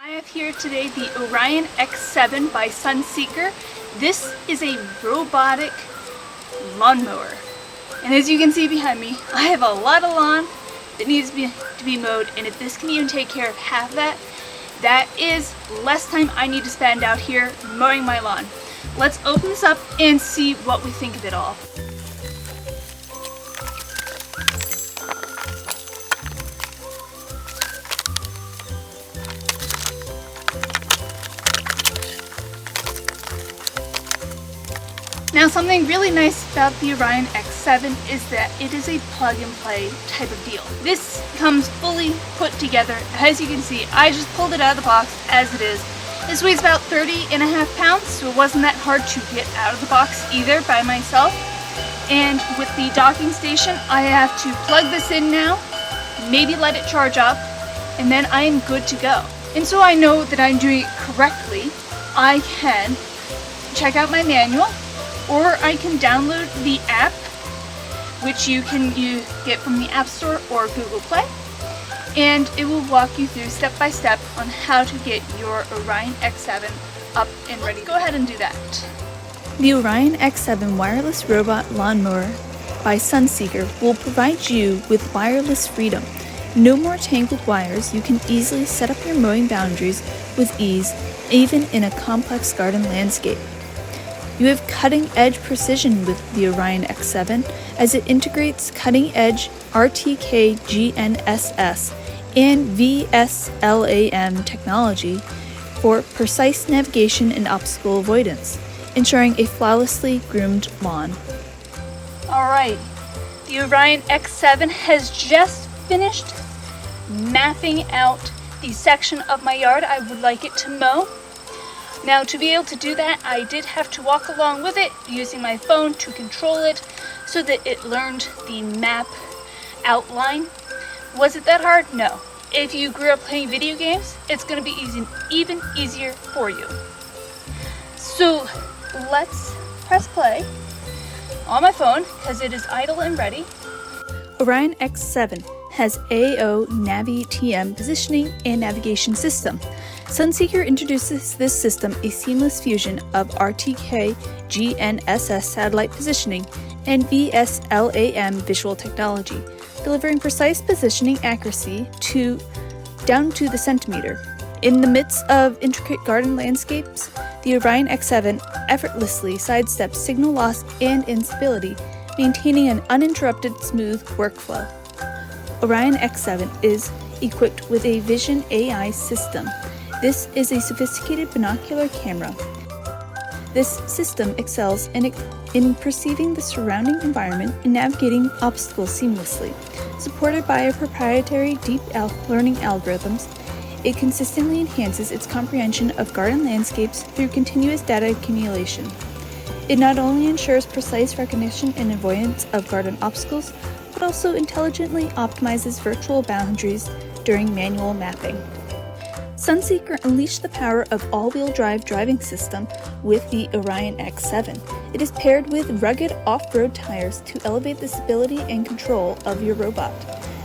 I have here today the Orion X7 by Sunseeker. This is a robotic lawnmower. And as you can see behind me, I have a lot of lawn that needs to be mowed, and if this can even take care of half of that, that is less time I need to spend out here mowing my lawn. Let's open this up and see what we think of it all. Now, something really nice about the Orion X7 is that it is a plug and play type of deal. This comes fully put together. As you can see, I just pulled it out of the box as it is. This weighs about 30.5 pounds, so it wasn't that hard to get out of the box either by myself. And with the docking station, I have to plug this in now, maybe let it charge up, and then I am good to go. And so I know that I'm doing it correctly, I can check out my manual, or I can download the app, which you get from the App Store or Google Play, and it will walk you through step by step on how to get your Orion X7 up and ready. Let's go ahead and do that. The Orion X7 wireless robot lawnmower by Sunseeker will provide you with wireless freedom. No more tangled wires. You can easily set up your mowing boundaries with ease, even in a complex garden landscape. You have cutting-edge precision with the Orion X7 as it integrates cutting-edge RTK GNSS and VSLAM technology for precise navigation and obstacle avoidance, ensuring a flawlessly groomed lawn. Alright, the Orion X7 has just finished mapping out the section of my yard I would like it to mow. Now, to be able to do that, I did have to walk along with it using my phone to control it so that it learned the map outline. Was it that hard? No. If you grew up playing video games, it's going to be even easier for you. So let's press play on my phone because it is idle and ready. Orion X7 has AO Navi TM positioning and navigation system. Sunseeker introduces this system a seamless fusion of RTK GNSS satellite positioning and VSLAM visual technology, delivering precise positioning accuracy down to the centimeter. In the midst of intricate garden landscapes, the Orion X7 effortlessly sidesteps signal loss and instability, maintaining an uninterrupted smooth workflow. Orion X7 is equipped with a Vision AI system. This is a sophisticated binocular camera. This system excels in perceiving the surrounding environment and navigating obstacles seamlessly. Supported by a proprietary deep learning algorithms, it consistently enhances its comprehension of garden landscapes through continuous data accumulation. It not only ensures precise recognition and avoidance of garden obstacles, but also intelligently optimizes virtual boundaries during manual mapping. Sunseeker unleashed the power of all-wheel drive driving system with the Orion X7. It is paired with rugged off-road tires to elevate the stability and control of your robot.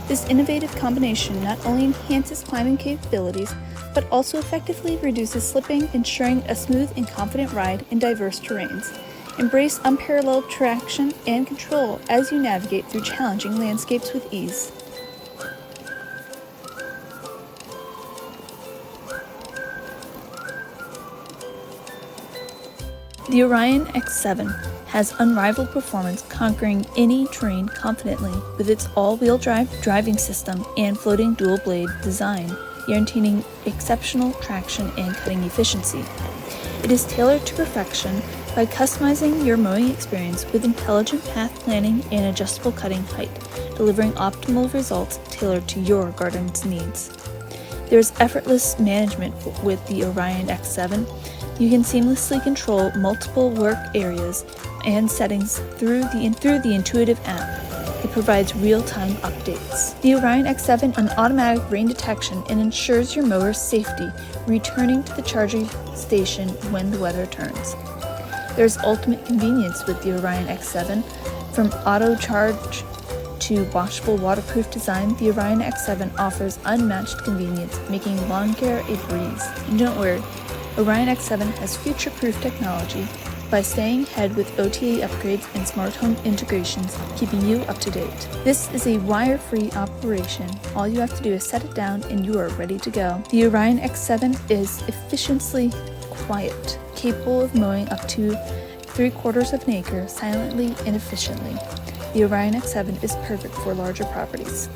This innovative combination not only enhances climbing capabilities, but also effectively reduces slipping, ensuring a smooth and confident ride in diverse terrains. Embrace unparalleled traction and control as you navigate through challenging landscapes with ease. The Orion X7 has unrivaled performance, conquering any terrain confidently with its all-wheel drive driving system and floating dual-blade design, guaranteeing exceptional traction and cutting efficiency. It is tailored to perfection by customizing your mowing experience with intelligent path planning and adjustable cutting height, delivering optimal results tailored to your garden's needs. There's effortless management with the Orion X7. You can seamlessly control multiple work areas and settings through the intuitive app. It provides real-time updates. The Orion X7 an automatic rain detection and ensures your mower's safety, returning to the charging station when the weather turns. There's ultimate convenience with the Orion X7, from auto charge to washable, waterproof design, the Orion X7 offers unmatched convenience, making lawn care a breeze. And don't worry, Orion X7 has future-proof technology by staying ahead with OTA upgrades and smart home integrations, keeping you up to date. This is a wire-free operation. All you have to do is set it down and you are ready to go. The Orion X7 is efficiently quiet, capable of mowing up to 3/4 of an acre silently and efficiently. The Orion X7 is perfect for larger properties.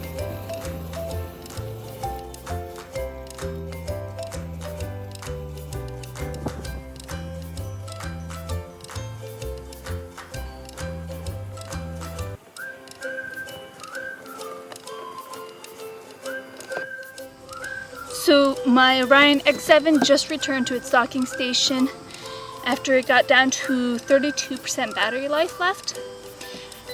So my Orion X7 just returned to its docking station after it got down to 32% battery life left.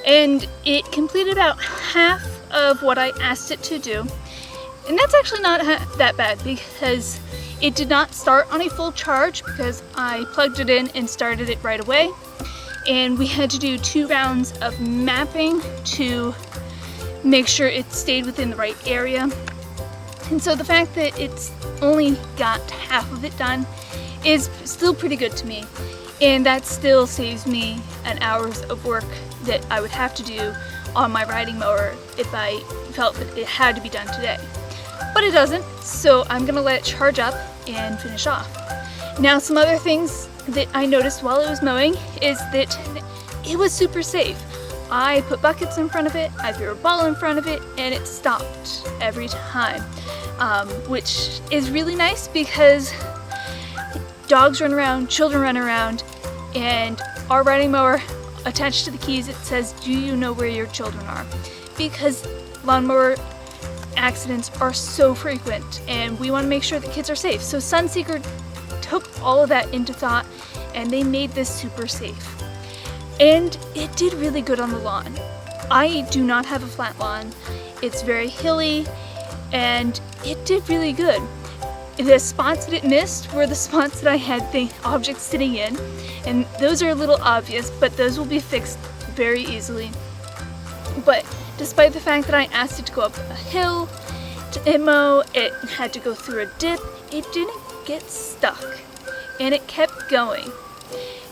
And it completed about half of what I asked it to do. And that's actually not that bad because it did not start on a full charge because I plugged it in and started it right away. And we had to do 2 rounds of mapping to make sure it stayed within the right area. And so the fact that it's only got half of it done is still pretty good to me. And that still saves me an hours of work that I would have to do on my riding mower if I felt that it had to be done today. But it doesn't, so I'm gonna let it charge up and finish off. Now, some other things that I noticed while it was mowing is that it was super safe. I put buckets in front of it, I threw a ball in front of it, and it stopped every time, which is really nice because dogs run around, children run around, and our riding mower, attached to the keys, it says, "Do you know where your children are?" Because lawnmower accidents are so frequent and we want to make sure that kids are safe. So Sunseeker took all of that into thought and they made this super safe. And it did really good on the lawn. I do not have a flat lawn. It's very hilly and it did really good. The spots that it missed were the spots that I had the objects sitting in, and those are a little obvious, but those will be fixed very easily. But despite the fact that I asked it to go up a hill to mow, it had to go through a dip, it didn't get stuck, and it kept going.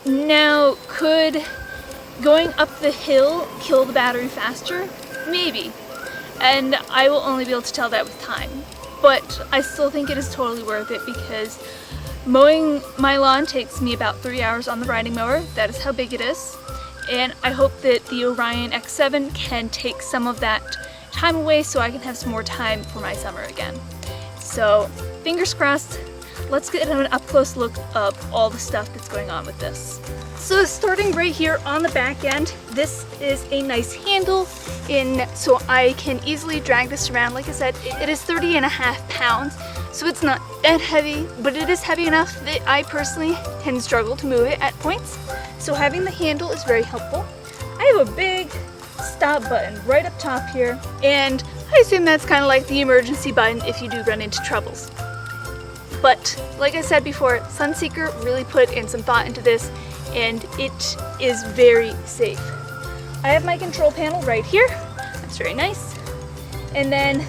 Now, could going up the hill kill the battery faster? Maybe, and I will only be able to tell that with time. But I still think it is totally worth it because mowing my lawn takes me about 3 hours on the riding mower. That is how big it is. And I hope that the Orion X7 can take some of that time away so I can have some more time for my summer again. So fingers crossed. Let's get an up-close look of all the stuff that's going on with this. So starting right here on the back end, this is a nice handle so I can easily drag this around. Like I said, it is 30.5 pounds, so it's not that heavy, but it is heavy enough that I personally can struggle to move it at points. So having the handle is very helpful. I have a big stop button right up top here, and I assume that's kind of like the emergency button if you do run into troubles. But like I said before, Sunseeker really put in some thought into this, and it is very safe. I have my control panel right here. That's very nice. And then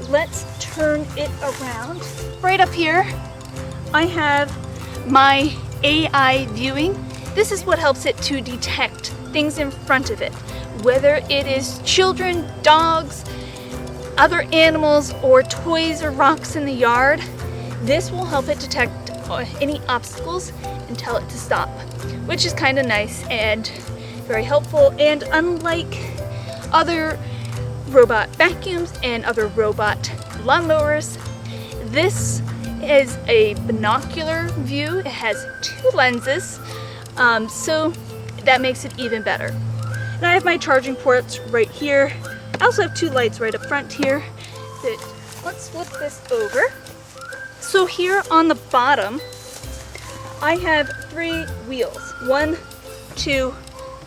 let's turn it around. Right up here, I have my AI viewing. This is what helps it to detect things in front of it, whether it is children, dogs, other animals, or toys or rocks in the yard. This will help it detect any obstacles and tell it to stop, which is kind of nice and very helpful. And unlike other robot vacuums and other robot lawnmowers, this is a binocular view. It has 2 lenses, so that makes it even better. And I have my charging ports right here. I also have 2 lights right up front here. Let's flip this over. So here on the bottom, I have 3 wheels. 1, 2,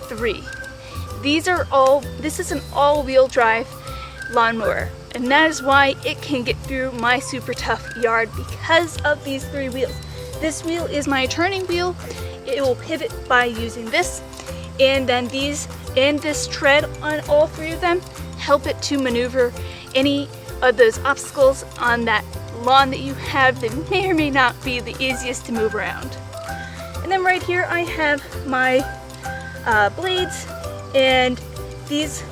3. This is an all-wheel drive lawnmower, and that is why it can get through my super tough yard because of these 3 wheels. This wheel is my turning wheel. It will pivot by using this, and then these and this tread on all three of them help it to maneuver any of those obstacles on that lawn that you have that may or may not be the easiest to move around. And then right here I have my blades, and this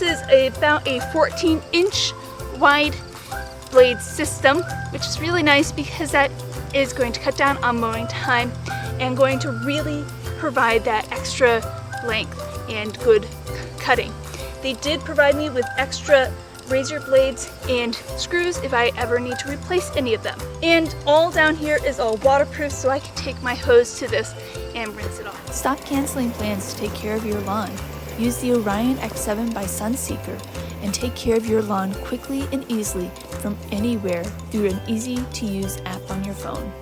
is about a 14-inch wide blade system, which is really nice because that is going to cut down on mowing time and going to really provide that extra length and good cutting. They did provide me with extra razor blades and screws if I ever need to replace any of them. And all down here is all waterproof, so I can take my hose to this and rinse it off. Stop canceling plans to take care of your lawn. Use the Orion X7 by Sunseeker and take care of your lawn quickly and easily from anywhere through an easy-to-use app on your phone.